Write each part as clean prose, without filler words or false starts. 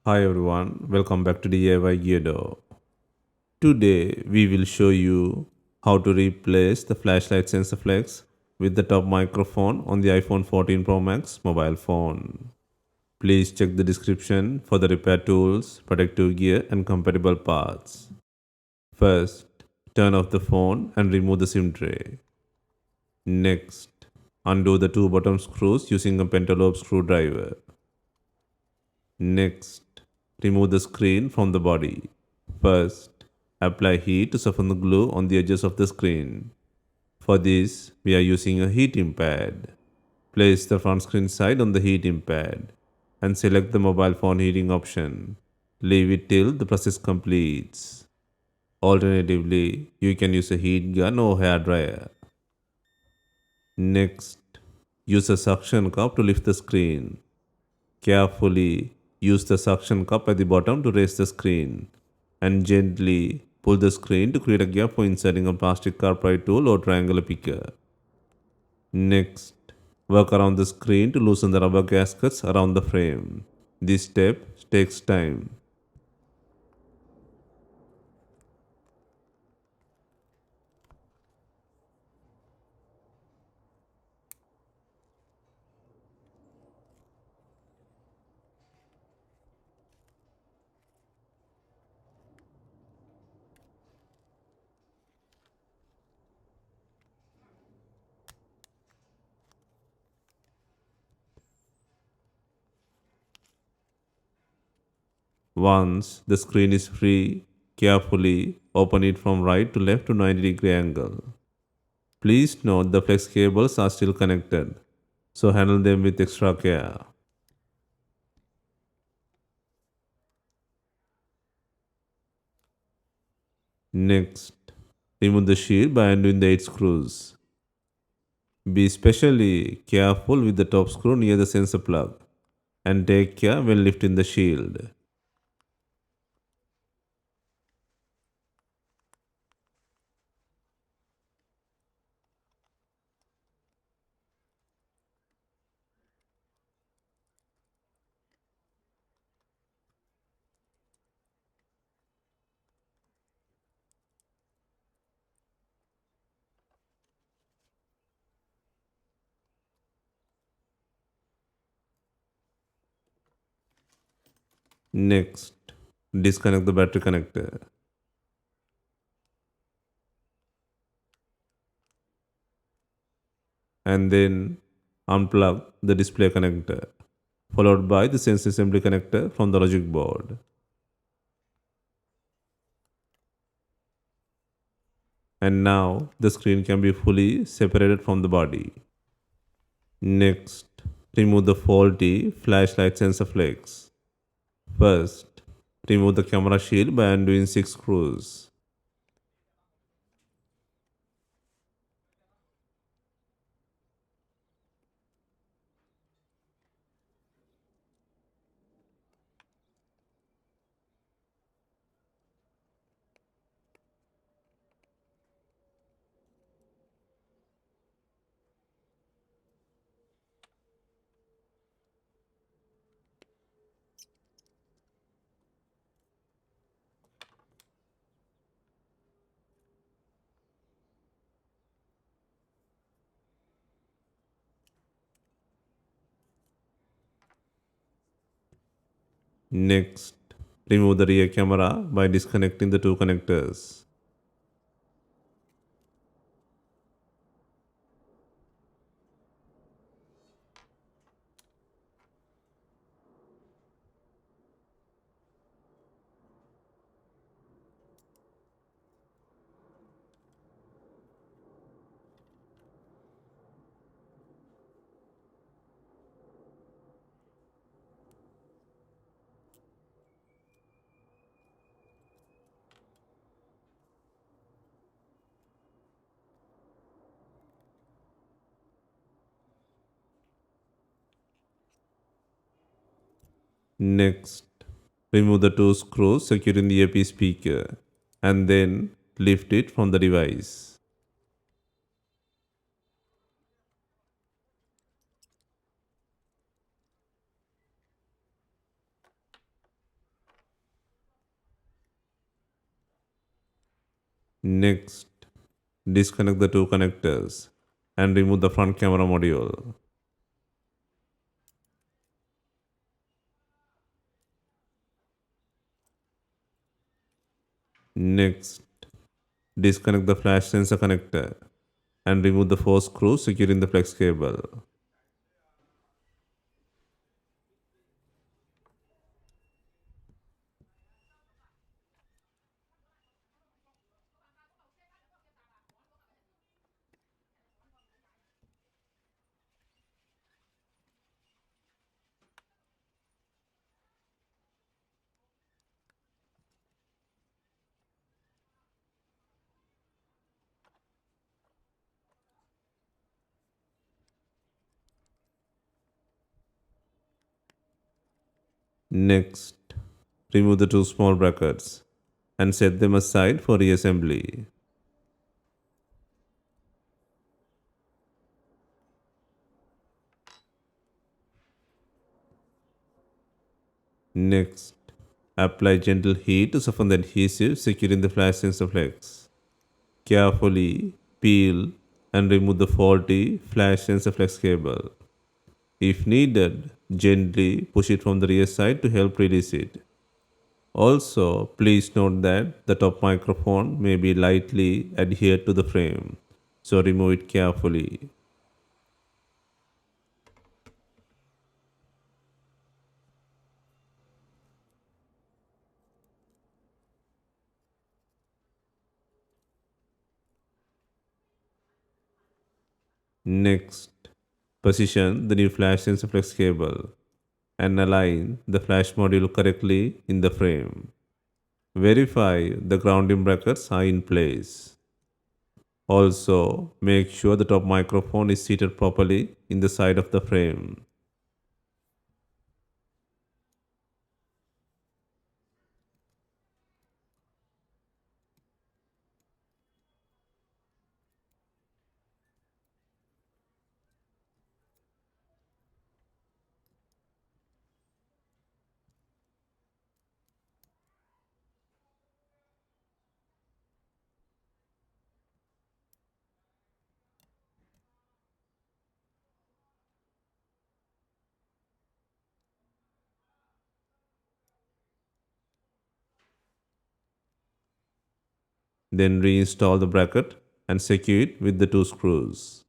Hi everyone, welcome back to DIY Guido. Today we will show you how to replace the flashlight sensor flex with the top microphone on the iPhone 14 Pro Max mobile phone. Please check the description for the repair tools, protective gear and compatible parts. First, turn off the phone and remove the SIM tray. Next, undo the two bottom screws using a pentalobe screwdriver. Next, remove the screen from the body. First, apply heat to soften the glue on the edges of the screen. For this, we are using a heating pad. Place the front screen side on the heating pad and select the mobile phone heating option. Leave it till the process completes. Alternatively, you can use a heat gun or hair dryer. Next, use a suction cup to lift the screen. Carefully use the suction cup at the bottom to raise the screen and gently pull the screen to create a gap for inserting a plastic carpet tool or triangular picker. Next, work around the screen to loosen the rubber gaskets around the frame. This step takes time. Once the screen is free, carefully open it from right to left to 90-degree angle. Please note the flex cables are still connected, so handle them with extra care. Next, remove the shield by undoing the 8 screws. Be especially careful with the top screw near the sensor plug and take care when lifting the shield. Next, disconnect the battery connector and then unplug the display connector, followed by the sensor assembly connector from the logic board. And now the screen can be fully separated from the body. Next, remove the faulty flashlight sensor flex. First, remove the camera shield by undoing 6 screws. Next, remove the rear camera by disconnecting the two connectors. Next, remove the two screws securing the Earpiece speaker and then lift it from the device. Next, disconnect the two connectors and remove the front camera module. Next, disconnect the flash sensor connector and remove the four screws securing the flex cable. Next, remove the two small brackets and set them aside for reassembly. Next, apply gentle heat to soften the adhesive securing the flash sensor flex. Carefully peel and remove the faulty flash sensor flex cable. If needed, gently push it from the rear side to help release it. Also, please note that the top microphone may be lightly adhered to the frame, so remove it carefully. Next, position the new flash sensor flex cable and align the flash module correctly in the frame. Verify the grounding brackets are in place. Also, make sure the top microphone is seated properly in the side of the frame. Then reinstall the bracket and secure it with the two screws.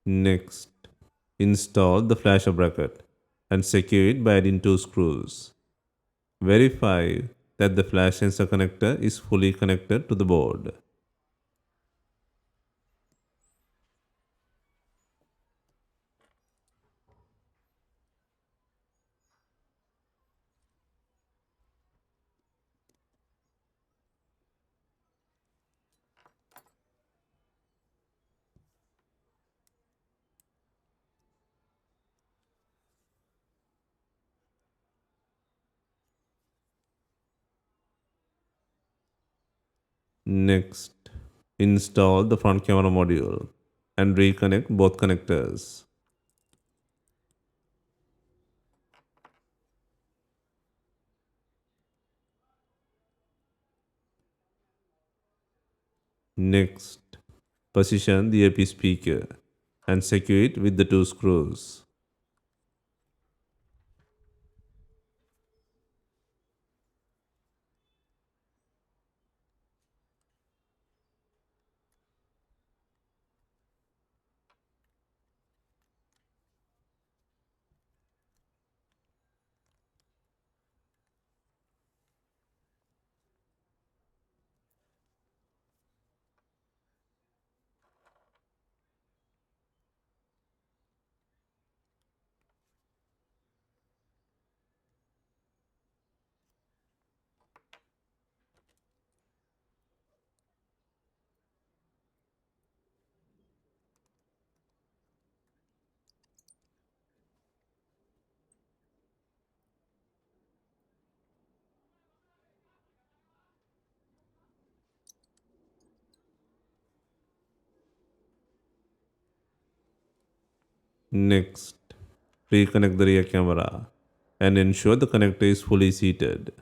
Next, install the flasher bracket and secure it by adding two screws. Verify that the flash sensor connector is fully connected to the board. Next, install the front camera module and reconnect both connectors. Next, position the earpiece speaker and secure it with the two screws. Next, reconnect the rear camera and ensure the connector is fully seated.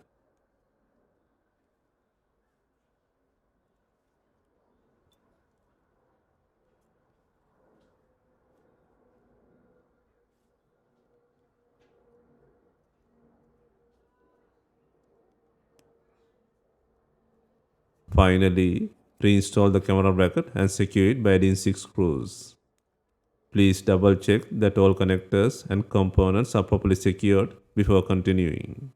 Finally, reinstall the camera bracket and secure it by adding 6 screws. Please double check that all connectors and components are properly secured before continuing.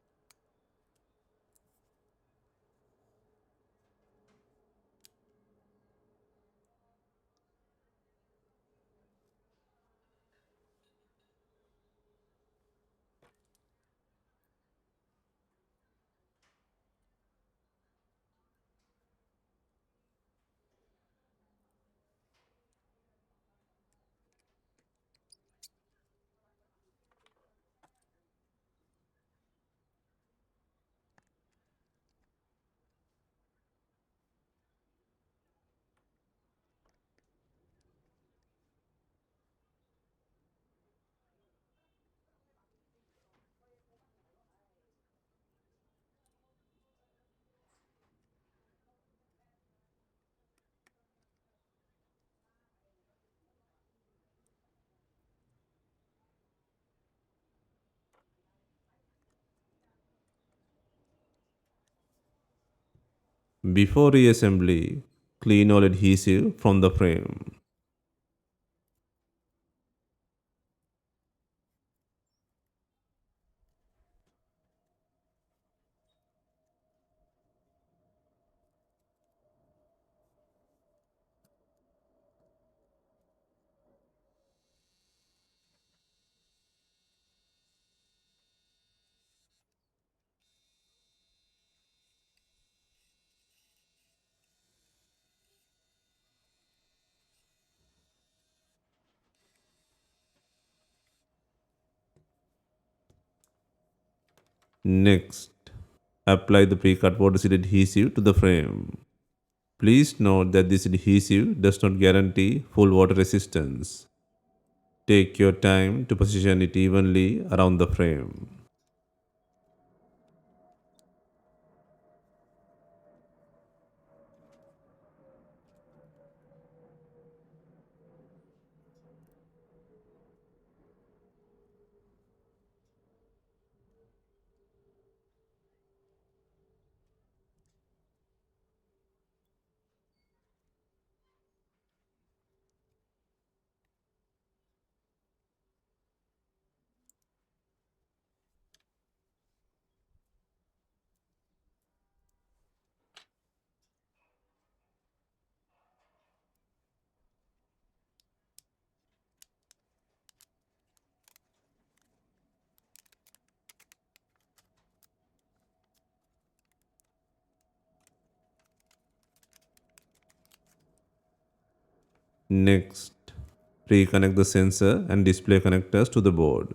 Before reassembly, clean all adhesive from the frame. Next, apply the pre-cardboard seal adhesive to the frame. Please note that this adhesive does not guarantee full water resistance. Take your time to position it evenly around the frame. Next, reconnect the sensor and display connectors to the board.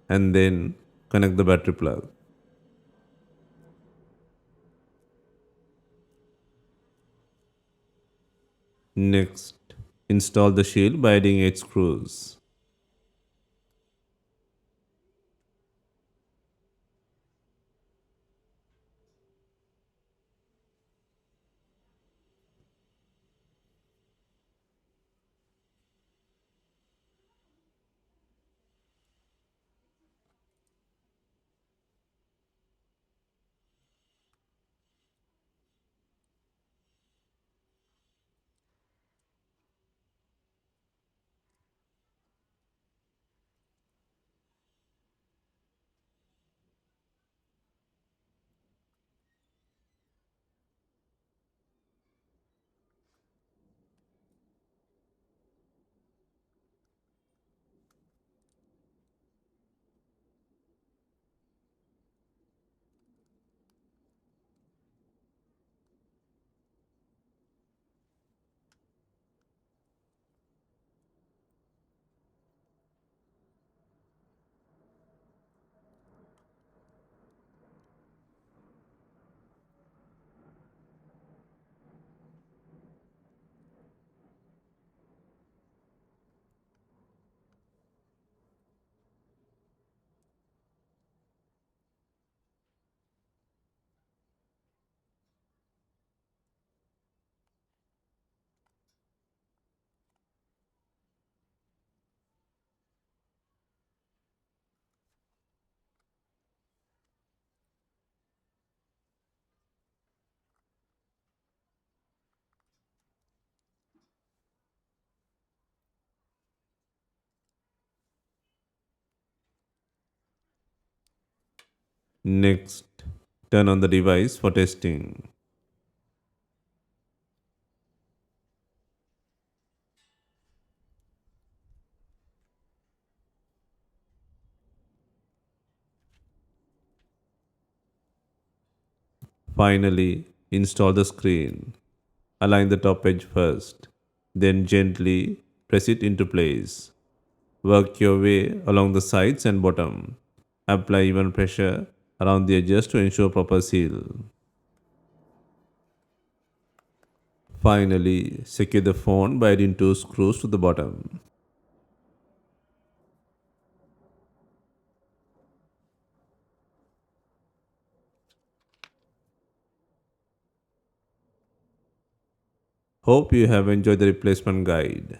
And then connect the battery plug. Next, install the shield by adding 8 screws. Next, turn on the device for testing. Finally, install the screen. Align the top edge first, then gently press it into place. Work your way along the sides and bottom. Apply even pressure around the edges to ensure proper seal. Finally, secure the phone by adding two screws to the bottom. Hope you have enjoyed the replacement guide.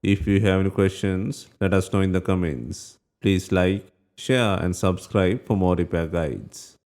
If you have any questions, let us know in the comments. Please like, share, and subscribe for more repair guides.